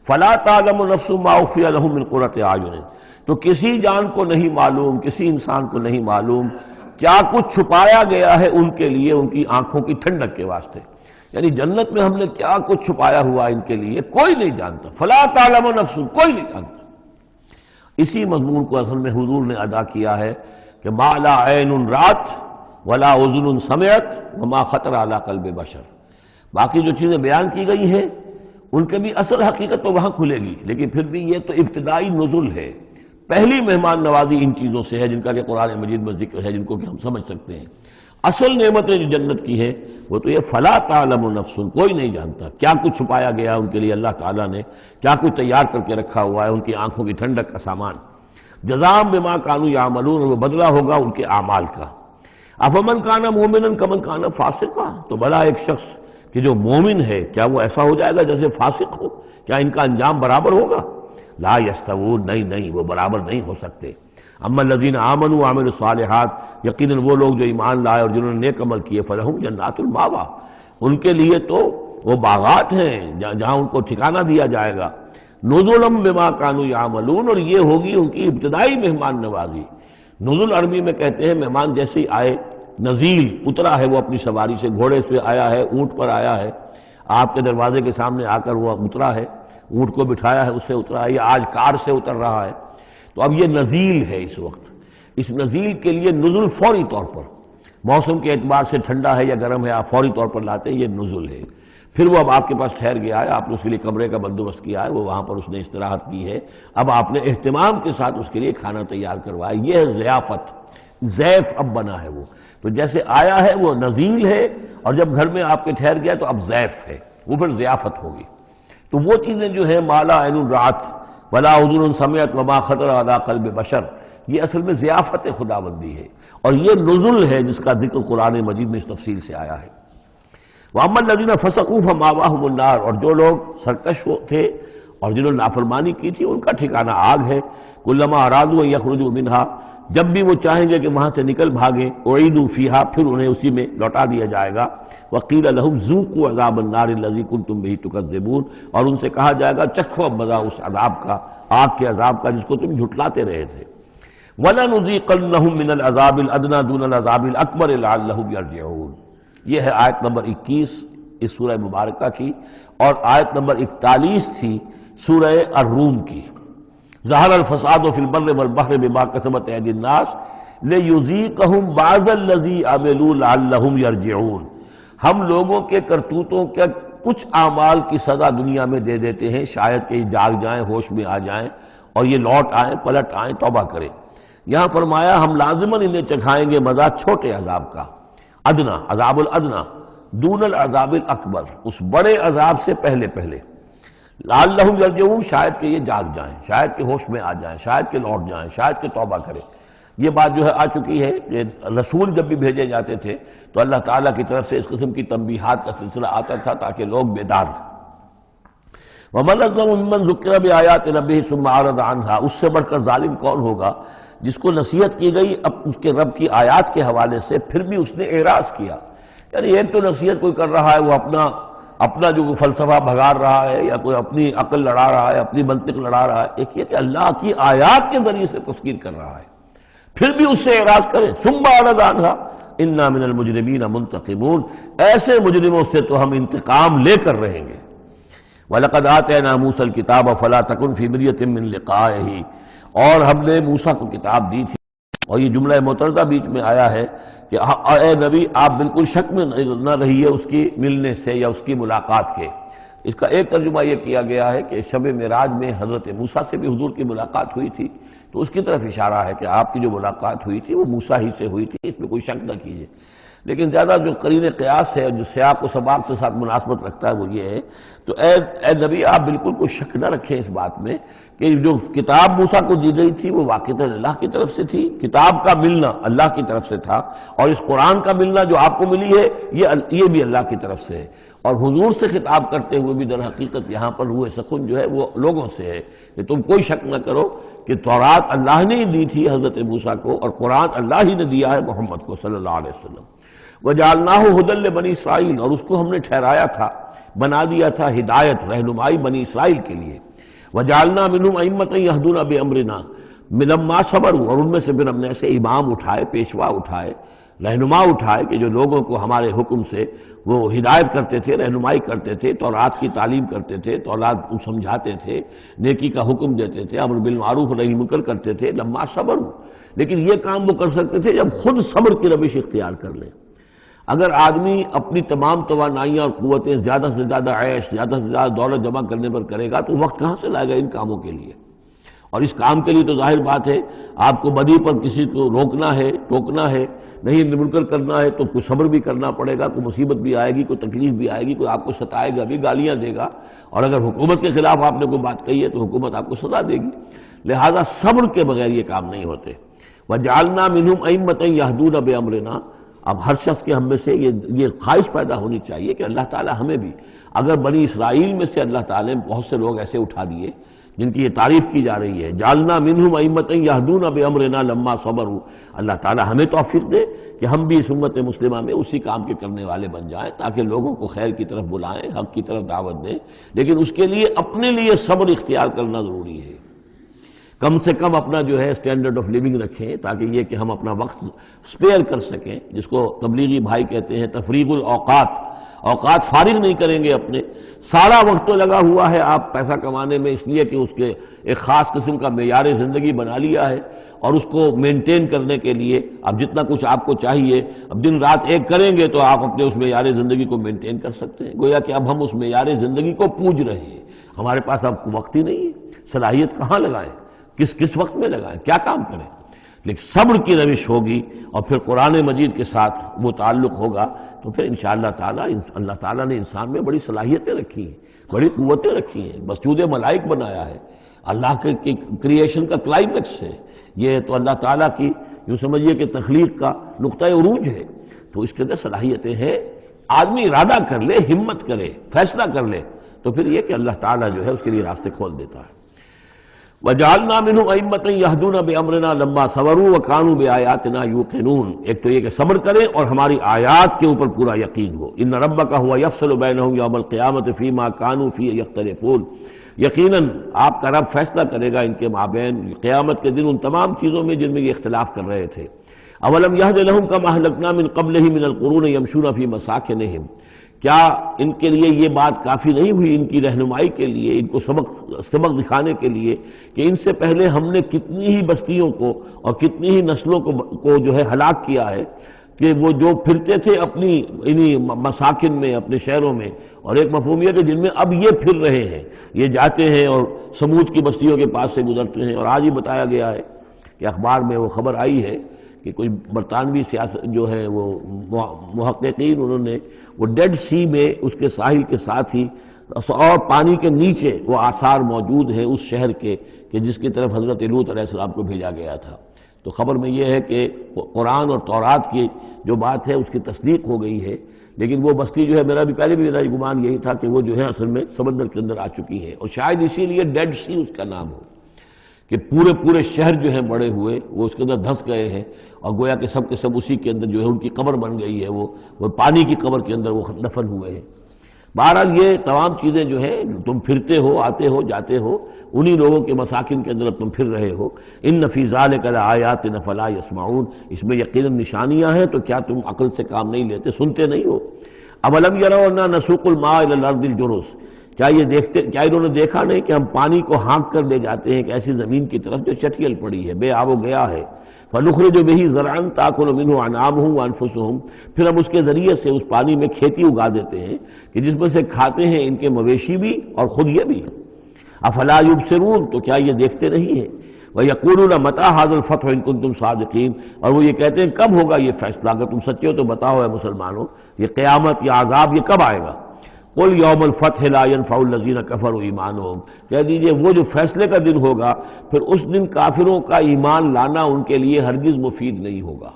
فلا تعلم نفس ما اخفی لهم من قرۃ اعین، تو کسی جان کو نہیں معلوم، کسی انسان کو نہیں معلوم کیا کچھ چھپایا گیا ہے ان کے لیے ان کی آنکھوں کی ٹھنڈک کے واسطے، یعنی جنت میں ہم نے کیا کچھ چھپایا ہوا ان کے لیے کوئی نہیں جانتا، فلا تعلم نفس، کوئی نہیں جانتا۔ اسی مضمون کو اصل میں حضور نے ادا کیا ہے کہ ما لا عین رات ولا اذن سمعت وما خطر علی قلب بشر، باقی جو چیزیں بیان کی گئی ہیں ان کے بھی اصل حقیقت تو وہاں کھلے گی، لیکن پھر بھی یہ تو ابتدائی نزل ہے، پہلی مہمان نوازی ان چیزوں سے ہے جن کا کہ قرآن مجید میں ذکر ہے، جن کو کہ ہم سمجھ سکتے ہیں۔ اصل نعمتیں جو جنت کی ہے وہ تو یہ فلا تعلم نفس، کوئی نہیں جانتا کیا کچھ چھپایا گیا ان کے لیے اللہ تعالیٰ نے، کیا کچھ تیار کر کے رکھا ہوا ہے ان کی آنکھوں کی ٹھنڈک کا سامان۔ جزاء بما کانوا یعملون، وہ بدلہ ہوگا ان کے اعمال کا۔ افمن کان مومنا کمن کان فاسقا، تو بھلا ایک شخص کہ جو مومن ہے کیا وہ ایسا ہو جائے گا جیسے فاسق ہو؟ کیا ان کا انجام برابر ہوگا؟ لا یستوون، نہیں وہ برابر نہیں ہو سکتے۔ اما الذین آمنوا وعملوا الصالحات، یقیناً وہ لوگ جو ایمان لائے اور جنہوں نے نیک عمل کیے، فلہم جنات المأویٰ، ان کے لیے تو وہ باغات ہیں جہاں ان کو ٹھکانہ دیا جائے گا۔ نزلا بما کانوا یعملون، اور یہ ہوگی ان کی ابتدائی مہمان نوازی۔ نزل عربی میں کہتے ہیں مہمان جیسے ہی آئے، نزیل اترا ہے وہ اپنی سواری سے، گھوڑے سے آیا ہے، اونٹ پر آیا ہے، آپ کے دروازے کے سامنے آ کر وہ اترا ہے، اونٹ کو بٹھایا ہے، اس سے اترا ہے، یا آج کار سے اتر رہا ہے، تو اب یہ نزیل ہے اس وقت۔ اس نزیل کے لیے نزل فوری طور پر، موسم کے اعتبار سے ٹھنڈا ہے یا گرم ہے، آپ فوری طور پر لاتے ہیں، یہ نزل ہے۔ پھر وہ اب آپ کے پاس ٹھہر گیا ہے، آپ نے اس کے لیے کمرے کا بندوبست کیا ہے، وہ وہاں پر اس نے استراحت کی ہے، اب آپ نے اہتمام کے ساتھ اس کے لیے کھانا تیار کروایا، یہ ہے ضیافت، ضیف اب بنا ہے وہ، تو جیسے آیا ہے وہ نزیل ہے، اور جب گھر میں آپ کے ٹھہر گیا تو اب ضیف ہے، وہ پھر ضیافت ہوگی۔ تو وہ چیزیں جو ہیں ما لا عین رات ولا اذن سمعت وما خطر علی قلب بشر، یہ اصل میں ضیافت خداوندی ہے، اور یہ نزل ہے جس کا ذکر قرآن مجید میں اس تفصیل سے آیا ہے۔ وَأَمَّا الَّذِينَ فَسَقُوا فَمَأْوَاهُمُ النَّارُ، اور جو لوگ سرکش تھے اور جنہوں نے نافرمانی کی تھی ان کا ٹھکانہ آگ ہے۔ كُلَّمَا أَرَادُوا أَن يَخْرُجُوا مِنْهَا، جب بھی وہ چاہیں گے کہ وہاں سے نکل بھاگیں، أُعِيدُوا فِيهَا، پھر انہیں اسی میں لوٹا دیا جائے گا۔ وَقِيلَ لَهُمْ ذُوقُوا عَذَابَ النَّارِ الَّذِي كُنتُمْ بِهِ تُكَذِّبُونَ، اور ان سے کہا جائے گا چکھو اب مزہ اس عذاب کا، آگ کے عذاب کا جس کو تم جھٹلاتے رہے تھے۔ وَلَنُذِيقَنَّهُم مِّنَ الْعَذَابِ الْأَدْنَىٰ دُونَ الْعَذَابِ الْأَكْبَرِ لَعَلَّهُمْ يَرْجِعُونَ۔ یہ ہے آیت نمبر 21 اس سورہ مبارکہ کی، اور آیت نمبر 41 تھی سورہ الروم کی۔ ظہر الفساد فی البر والبحر بما کسبت ایدی الناس لیذیقہم بعض الذی عملوا لعلہم یرجعون، ہم لوگوں کے کرتوتوں کے کچھ اعمال کی سزا دنیا میں دے دیتے ہیں، شاید کہ یہ جاگ جائیں، ہوش میں آ جائیں اور یہ لوٹ آئیں، پلٹ آئیں، توبہ کریں۔ یہاں فرمایا ہم لازماً انہیں چکھائیں گے مزہ چھوٹے عذاب کا، ادنا، عذاب الادنا، دون العذاب الاکبر، اس بڑے عذاب سے پہلے پہلے، لعلہم یرجعون، شاید کہ یہ جاگ جائیں، شاید کہ ہوش میں آ جائیں، شاید کہ لوٹ جائیں، شاید کہ توبہ کریں۔ یہ بات جو ہے آ چکی ہے کہ رسول جب بھی بھیجے جاتے تھے تو اللہ تعالیٰ کی طرف سے اس قسم کی تنبیہات کا سلسلہ آتا تھا تاکہ لوگ بیدار ہیں۔ وَمَنْ أَظْلَمُ مِمَّنْ ذُكِّرَ بِآيَاتِ رَبِّهِ ثُمَّ أَعْرَضَ عَنْهَا، اس سے بڑھ کر ظالم کون ہوگا جس کو نصیحت کی گئی اب اس کے رب کی آیات کے حوالے سے پھر بھی اس نے اعراض کیا۔ یعنی ایک تو نصیحت کوئی کر رہا ہے، وہ اپنا جو فلسفہ بھگار رہا ہے یا کوئی اپنی عقل لڑا رہا ہے، اپنی منطق لڑا رہا ہے، ایک یہ کہ اللہ کی آیات کے ذریعے سے تذکیر کر رہا ہے، پھر بھی اس سے اعراض کرے۔ ثم اعرض عنها انا من المجرمین منتقمون، ایسے مجرموں سے تو ہم انتقام لے کر رہیں گے۔ وَلَقَدْ آتَيْنَا مُوسَى الْكِتَابَ فَلَا تَكُنْ فِي مِرْيَةٍ مِّن لِقَائِهِ، اور ہم نے موسیٰ کو کتاب دی تھی، اور یہ جملہ متردہ بیچ میں آیا ہے کہ اے نبی آپ بالکل شک میں نہ رہیے اس کی ملنے سے یا اس کی ملاقات کے۔ اس کا ایک ترجمہ یہ کیا گیا ہے کہ شب معراج میں حضرت موسیٰ سے بھی حضور کی ملاقات ہوئی تھی، تو اس کی طرف اشارہ ہے کہ آپ کی جو ملاقات ہوئی تھی وہ موسیٰ ہی سے ہوئی تھی، اس میں کوئی شک نہ کیجیے۔ لیکن زیادہ جو قرین قیاس ہے، جو سیاق و سباق کے ساتھ مناسبت رکھتا ہے وہ یہ ہے، تو اے نبی آپ بالکل کوئی شک نہ رکھیں اس بات میں کہ جو کتاب موسیٰ کو دی گئی تھی وہ واقعتاً اللہ کی طرف سے تھی، کتاب کا ملنا اللہ کی طرف سے تھا، اور اس قرآن کا ملنا جو آپ کو ملی ہے یہ بھی اللہ کی طرف سے ہے۔ اور حضور سے خطاب کرتے ہوئے بھی در حقیقت یہاں پر روح سخن جو ہے وہ لوگوں سے ہے کہ تم کوئی شک نہ کرو کہ تورات اللہ نے ہی دی تھی حضرت موسیٰ کو، اور قرآن اللہ ہی نے دیا ہے محمد کو صلی اللہ علیہ وسلم۔ وَجَعَلْنَاهُ هُدًى لِبَنِي إِسْرَائِيلَ، اور اس کو ہم نے ٹھہرایا تھا، بنا دیا تھا ہدایت، رہنمائی بنی اسرائیل کے لیے۔ وجعلنا منہم ائمۃ یہدون بامرنا لما صبروا، اور ان میں سے پھر ہم نے ایسے امام اٹھائے، پیشوا اٹھائے، رہنما اٹھائے کہ جو لوگوں کو ہمارے حکم سے وہ ہدایت کرتے تھے، رہنمائی کرتے تھے، تورات کی تعلیم کرتے تھے، تورات کو سمجھاتے تھے، نیکی کا حکم دیتے تھے، امر بالمعروف و نہی عن المنکر کرتے تھے، لما صبروا۔ لیکن یہ کام وہ کر سکتے تھے جب خود صبر کی روش اختیار کر لیں۔ اگر آدمی اپنی تمام توانائیاں اور قوتیں زیادہ سے زیادہ عیش، زیادہ سے زیادہ دولت جمع کرنے پر کرے گا تو وقت کہاں سے لائے گا ان کاموں کے لیے؟ اور اس کام کے لیے تو ظاہر بات ہے آپ کو بدی پر کسی کو روکنا ہے، ٹوکنا ہے، نہیں منکر کرنا ہے تو کوئی صبر بھی کرنا پڑے گا، کوئی مصیبت بھی آئے گی، کوئی تکلیف بھی آئے گی، کوئی آپ کو ستائے گا بھی، گالیاں دے گا، اور اگر حکومت کے خلاف آپ نے کوئی بات کہی ہے تو حکومت آپ کو سزا دے گی۔ لہذا صبر کے بغیر یہ کام نہیں ہوتے۔ وَجَعَلْنَا مِنْهُمْ أَئِمَّةً يَهْدُونَ بِأَمْرِنَا، اب ہر شخص کے ہم میں سے یہ خواہش پیدا ہونی چاہیے کہ اللہ تعالیٰ ہمیں بھی، اگر بنی اسرائیل میں سے اللہ تعالیٰ نے بہت سے لوگ ایسے اٹھا دیے جن کی یہ تعریف کی جا رہی ہے، جعلنا منہم ائمۃ یہدون بامرنا لما صبروا، اللہ تعالیٰ ہمیں توفیق دے کہ ہم بھی اس امت مسلمہ میں اسی کام کے کرنے والے بن جائیں، تاکہ لوگوں کو خیر کی طرف بلائیں، حق کی طرف دعوت دیں، لیکن اس کے لیے اپنے لیے صبر اختیار کرنا ضروری ہے۔ کم سے کم اپنا جو ہے اسٹینڈرڈ آف لیونگ رکھیں، تاکہ یہ کہ ہم اپنا وقت سپیئر کر سکیں، جس کو تبلیغی بھائی کہتے ہیں تفریغ الاوقات، اوقات فارغ نہیں کریں گے اپنے، سارا وقت تو لگا ہوا ہے آپ پیسہ کمانے میں، اس لیے کہ اس کے ایک خاص قسم کا معیار زندگی بنا لیا ہے، اور اس کو مینٹین کرنے کے لیے اب جتنا کچھ آپ کو چاہیے، اب دن رات ایک کریں گے تو آپ اپنے اس معیار زندگی کو مینٹین کر سکتے ہیں۔ گویا کہ اب ہم اس معیار زندگی کو پوج رہے ہیں، ہمارے پاس اب وقت ہی نہیں ہے، صلاحیت کہاں لگائیں، کس وقت میں لگائیں، کیا کام کریں۔ لیکن صبر کی روش ہوگی اور پھر قرآن مجید کے ساتھ وہ تعلق ہوگا تو پھر انشاءاللہ تعالیٰ اللہ تعالیٰ نے انسان میں بڑی صلاحیتیں رکھی ہیں، بڑی قوتیں رکھی ہیں، مسجود ملائک بنایا ہے، اللہ کے کریشن کا کلائمیکس ہے یہ، تو اللہ تعالیٰ کی یوں سمجھیے کہ تخلیق کا نقطۂ عروج ہے، تو اس کے اندر صلاحیتیں ہیں۔ آدمی ارادہ کر لے، ہمت کرے، فیصلہ کر لے تو پھر یہ کہ اللہ تعالیٰ جو ہے اس کے لیے راستے کھول دیتا ہے۔ وَجَعَلْنَا مِنْهُمْ أَئِمَّةً يَهْدُونَ بِأَمْرِنَا لَمَّا صَبَرُوا وَكَانُوا بِآيَاتِنَا يُوقِنُونَ، ایک تو یہ کہ صبر کریں اور ہماری آیات کے اوپر پورا یقین ہو۔ إِنَّ رَبَّكَ هُوَ يَفْصِلُ بَيْنَهُمْ يَوْمَ الْقِيَامَةِ فِيمَا كَانُوا فِيهِ يَخْتَلِفُونَ، یقیناً آپ کا رب فیصلہ کرے گا ان کے مابین قیامت کے دن ان تمام چیزوں میں جن میں یہ اختلاف کر رہے تھے۔ أَوَلَمْ يَهْدِ لَهُمْ كَمَا أَهْلَكْنَا مِنْ قَبْلِهِمْ مِنَ الْقُرُونِ يَمْشُونَ فِي مَسَاكِنِهِمْ، کیا ان کے لیے یہ بات کافی نہیں ہوئی ان کی رہنمائی کے لیے، ان کو سبق دکھانے کے لیے کہ ان سے پہلے ہم نے کتنی ہی بستیوں کو اور کتنی ہی نسلوں کو جو ہے ہلاک کیا ہے، کہ وہ جو پھرتے تھے اپنی انہی مساکن میں، اپنے شہروں میں، اور ایک مفہوم یہ کہ جن میں اب یہ پھر رہے ہیں، یہ جاتے ہیں اور سمود کی بستیوں کے پاس سے گزرتے ہیں۔ اور آج ہی بتایا گیا ہے کہ اخبار میں وہ خبر آئی ہے کہ کوئی برطانوی سیاست جو ہے وہ محققین، انہوں نے وہ ڈیڈ سی میں اس کے ساحل کے ساتھ ہی اور پانی کے نیچے وہ آثار موجود ہیں اس شہر کے کہ جس کی طرف حضرت لوط علیہ السلام کو بھیجا گیا تھا۔ تو خبر میں یہ ہے کہ قرآن اور تورات کی جو بات ہے اس کی تصدیق ہو گئی ہے، لیکن وہ بستی جو ہے میرا بھی پہلے بھی میرا گمان یہی تھا کہ وہ جو ہے اصل میں سمندر کے اندر آ چکی ہے، اور شاید اسی لیے ڈیڈ سی اس کا نام ہو کہ پورے شہر جو ہیں بڑے ہوئے وہ اس کے اندر دھنس گئے ہیں، اور گویا کہ سب کے سب اسی کے اندر جو ہے ان کی قبر بن گئی ہے، وہ پانی کی قبر کے اندر وہ دفن ہوئے ہیں۔ بہرحال یہ تمام چیزیں جو ہیں تم پھرتے ہو، آتے ہو، جاتے ہو، انہی لوگوں کے مساکن کے اندر تم پھر رہے ہو۔ ان فی ذلک لآیات فلا یسمعون، اس میں یقیناً نشانیاں ہیں تو کیا تم عقل سے کام نہیں لیتے، سنتے نہیں ہو۔ اولم یروا انا نسوق الماء الی الارض الجرز، کیا انہوں نے دیکھا نہیں کہ ہم پانی کو ہانک کر لے جاتے ہیں ایک ایسی زمین کی طرف جو چٹیل پڑی ہے، بے آب و گیا ہے، فنخرج به زرعا تاکل منه انعامهم وانفسهم، پھر ہم اس کے ذریعے سے اس پانی میں کھیتی اگا دیتے ہیں کہ جس میں سے کھاتے ہیں ان کے مویشی بھی اور خود یہ بھی۔ افلا یبصرون، تو کیا یہ دیکھتے نہیں ہیں؟ وَيَقُولُونَ مَتَىٰ هَٰذَا الْفَتْحُ إِن كُنتُمْ صَادِقِينَ، اور وہ یہ کہتے ہیں کب ہوگا یہ فیصلہ، اگر تم سچے ہو تو بتاؤ اے مسلمانوں، یہ قیامت یا عذاب یہ کب آئے گا؟ قُلْ يَوْمُ الْفَتْحِ لَا يَنفَعُ الَّذِينَ كَفَرُوا إِيمَانُهُمْ، کہہ دیجئے وہ جو فیصلے کا دن ہوگا پھر اس دن کافروں کا ایمان لانا ان کے لیے ہرگز مفید نہیں ہوگا۔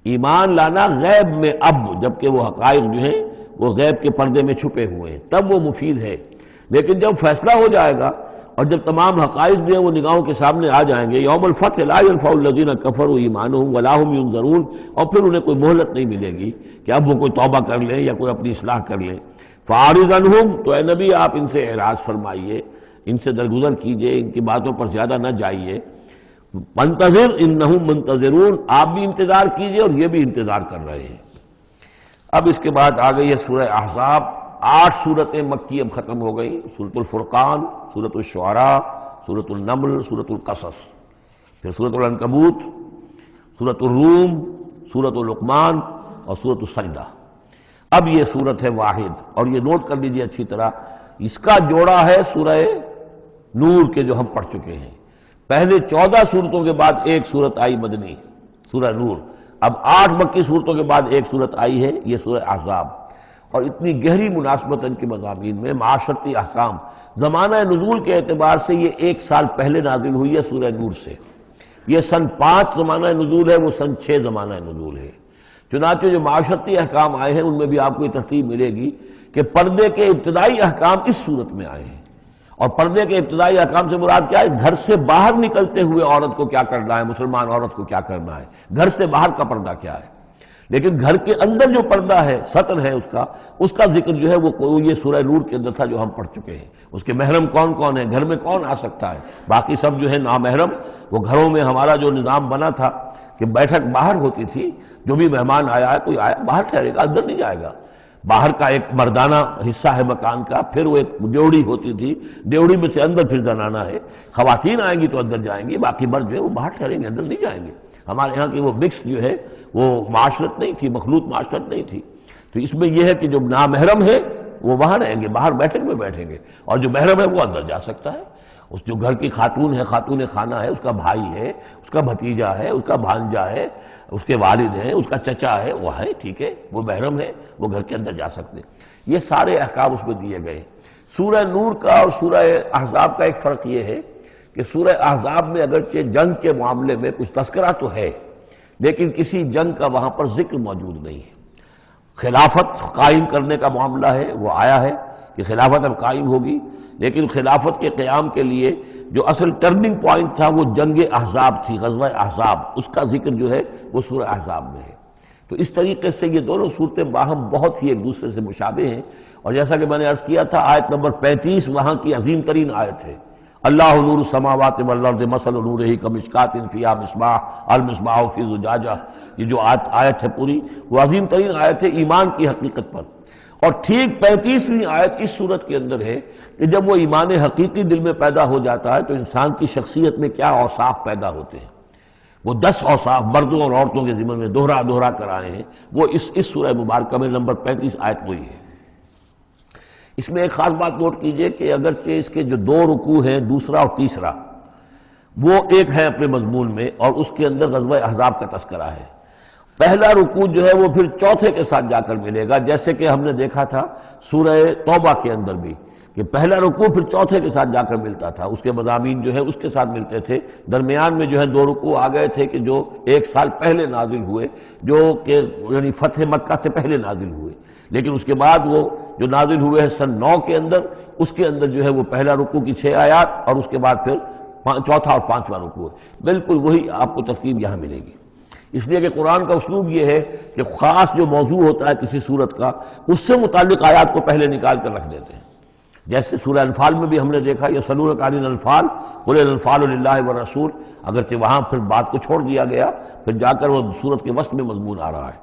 ایمان لانا غیب میں اب، جبکہ وہ حقائق جو ہیں وہ غیب کے پردے میں چھپے ہوئے ہیں، تب وہ مفید ہے، لیکن جب فیصلہ ہو جائے گا اور جب تمام حقائق جو ہیں وہ نگاہوں کے سامنے آ جائیں گے، یوم الفتح لا ينفع الذین کفروا ایمانہم ولا هم ینظرون، اور پھر انہیں کوئی مہلت نہیں ملے گی کہ اب وہ کوئی توبہ کر لیں یا کوئی اپنی اصلاح کر لیں۔ فاعرض عنہم، تو اے نبی آپ ان سے اعراض فرمائیے، ان سے درگزر کیجئے، ان کی باتوں پر زیادہ نہ جائیے۔ منتظر انہم منتظرون، آپ بھی انتظار کیجئے اور یہ بھی انتظار کر رہے ہیں۔ اب اس کے بعد آ گئی ہے سورہ احزاب۔ 8 سورتیں مکی اب ختم ہو گئی، سورۃ الفرقان، سورۃ الشعراء، سورۃ النمل، سورۃ القصص، پھر سورۃ العنکبوت، سورۃ الروم، سورۃ لقمان اور سورۃ السجدہ۔ اب یہ سورت ہے واحد، اور یہ نوٹ کر لیجئے اچھی طرح، اس کا جوڑا ہے سورہ نور کے جو ہم پڑھ چکے ہیں۔ پہلے 14 سورتوں کے بعد ایک سورت آئی مدنی، سورہ نور۔ اب 8 مکی سورتوں کے بعد ایک سورت آئی ہے، یہ سورہ احزاب۔ اور اتنی گہری مناسبت ان کے مضامین میں، معاشرتی احکام، زمانہ نزول کے اعتبار سے یہ 1 سال پہلے نازل ہوئی ہے سورہ نور سے۔ یہ سن 5 زمانہ نزول ہے، وہ سن 6 زمانہ نزول ہے۔ چنانچہ جو معاشرتی احکام آئے ہیں ان میں بھی آپ کو یہ ترتیب ملے گی کہ پردے کے ابتدائی احکام اس صورت میں آئے ہیں۔ اور پردے کے ابتدائی احکام سے مراد کیا ہے؟ گھر سے باہر نکلتے ہوئے عورت کو کیا کرنا ہے، مسلمان عورت کو کیا کرنا ہے، گھر سے باہر کا پردہ کیا ہے۔ لیکن گھر کے اندر جو پردہ ہے، سطر ہے اس کا ذکر جو ہے وہ یہ سورہ نور کے اندر تھا جو ہم پڑھ چکے ہیں۔ اس کے محرم کون کون ہیں، گھر میں کون آ سکتا ہے، باقی سب جو ہے نامحرم۔ وہ گھروں میں ہمارا جو نظام بنا تھا کہ بیٹھک باہر ہوتی تھی، جو بھی مہمان آیا ہے، کوئی آیا باہر ٹھہرے گا، اندر نہیں جائے گا۔ باہر کا ایک مردانہ حصہ ہے مکان کا، پھر وہ ایک ڈیوڑی ہوتی تھی، ڈیوڑی میں سے اندر پھر زنانہ ہے۔ خواتین آئیں گی تو اندر جائیں گی، باقی مرد جو ہے وہ باہر ٹھہریں گے، اندر نہیں جائیں گے۔ ہمارے ہاں کی وہ مکس جو ہے وہ معاشرت نہیں تھی، مخلوط معاشرت نہیں تھی۔ تو اس میں یہ ہے کہ جو نامحرم ہے وہ وہاں رہیں گے، باہر بیٹھک میں بیٹھیں گے، اور جو محرم ہے وہ اندر جا سکتا ہے۔ اس جو گھر کی خاتون ہے، خاتون خانہ ہے، اس کا بھائی ہے، اس کا بھتیجا ہے، اس کا بھانجا ہے، اس کے والد ہیں، اس کا چچا ہے، وہ ہے، ٹھیک ہے، وہ محرم ہے، وہ گھر کے اندر جا سکتے ہیں۔ یہ سارے احکام اس میں دیے گئے۔ سورہ نور کا اور سورہ احزاب کا ایک فرق یہ ہے کہ سورہ احزاب میں اگرچہ جنگ کے معاملے میں کچھ تذکرہ تو ہے، لیکن کسی جنگ کا وہاں پر ذکر موجود نہیں ہے۔ خلافت قائم کرنے کا معاملہ ہے، وہ آیا ہے کہ خلافت اب قائم ہوگی، لیکن خلافت کے قیام کے لیے جو اصل ٹرننگ پوائنٹ تھا وہ جنگ احزاب تھی، غزوہ احزاب، اس کا ذکر جو ہے وہ سورہ احزاب میں ہے۔ تو اس طریقے سے یہ دونوں صورتیں باہم بہت ہی ایک دوسرے سے مشابہ ہیں، اور جیسا کہ میں نے عرض کیا تھا، آیت نمبر 35 وہاں کی عظیم ترین آیت ہے۔ اللہ نور السماوات والارض مثل نورہ کمشکات فیہا مصباح المصباح فی زجاجہ، یہ جو آیت ہے پوری، وہ عظیم ترین آیت ہے ایمان کی حقیقت پر۔ اور ٹھیک 35ویں آیت اس صورت کے اندر ہے کہ جب وہ ایمان حقیقی دل میں پیدا ہو جاتا ہے تو انسان کی شخصیت میں کیا اوصاف پیدا ہوتے ہیں۔ وہ 10 اوصاف مردوں اور عورتوں کے ذمن میں دوہرا کر آئے ہیں، وہ اس سورہ مبارکہ میں نمبر 35 آیت وہی ہے۔ اس میں ایک خاص بات نوٹ کیجئے کہ اگرچہ اس کے جو 2 رکوع ہیں، دوسرا اور تیسرا، وہ ایک ہے اپنے مضمون میں، اور اس کے اندر غزوہ احزاب کا تذکرہ ہے۔ پہلا رکوع جو ہے وہ پھر چوتھے کے ساتھ جا کر ملے گا، جیسے کہ ہم نے دیکھا تھا سورہ توبہ کے اندر بھی کہ پہلا رکوع پھر چوتھے کے ساتھ جا کر ملتا تھا، اس کے مضامین جو ہے اس کے ساتھ ملتے تھے۔ درمیان میں جو ہے 2 رکوع آ گئے تھے کہ جو 1 سال پہلے نازل ہوئے، جو کہ یعنی فتح مکہ سے پہلے نازل ہوئے، لیکن اس کے بعد وہ جو نازل ہوئے ہیں سن 9 کے اندر، اس کے اندر جو ہے وہ پہلا رکوع کی 6 آیات اور اس کے بعد پھر چوتھا اور 5واں رکوع ہے۔ بالکل وہی آپ کو ترتیب یہاں ملے گی، اس لیے کہ قرآن کا اسلوب یہ ہے کہ خاص جو موضوع ہوتا ہے کسی صورت کا، اس سے متعلق آیات کو پہلے نکال کر رکھ دیتے ہیں۔ جیسے سورہ انفال میں بھی ہم نے دیکھا، یسألونک عن الانفال قل الانفال للہ والرسول، اگرچہ وہاں پھر بات کو چھوڑ دیا گیا، پھر جا کر وہ صورت کے وسط میں مضمون آ رہا ہے۔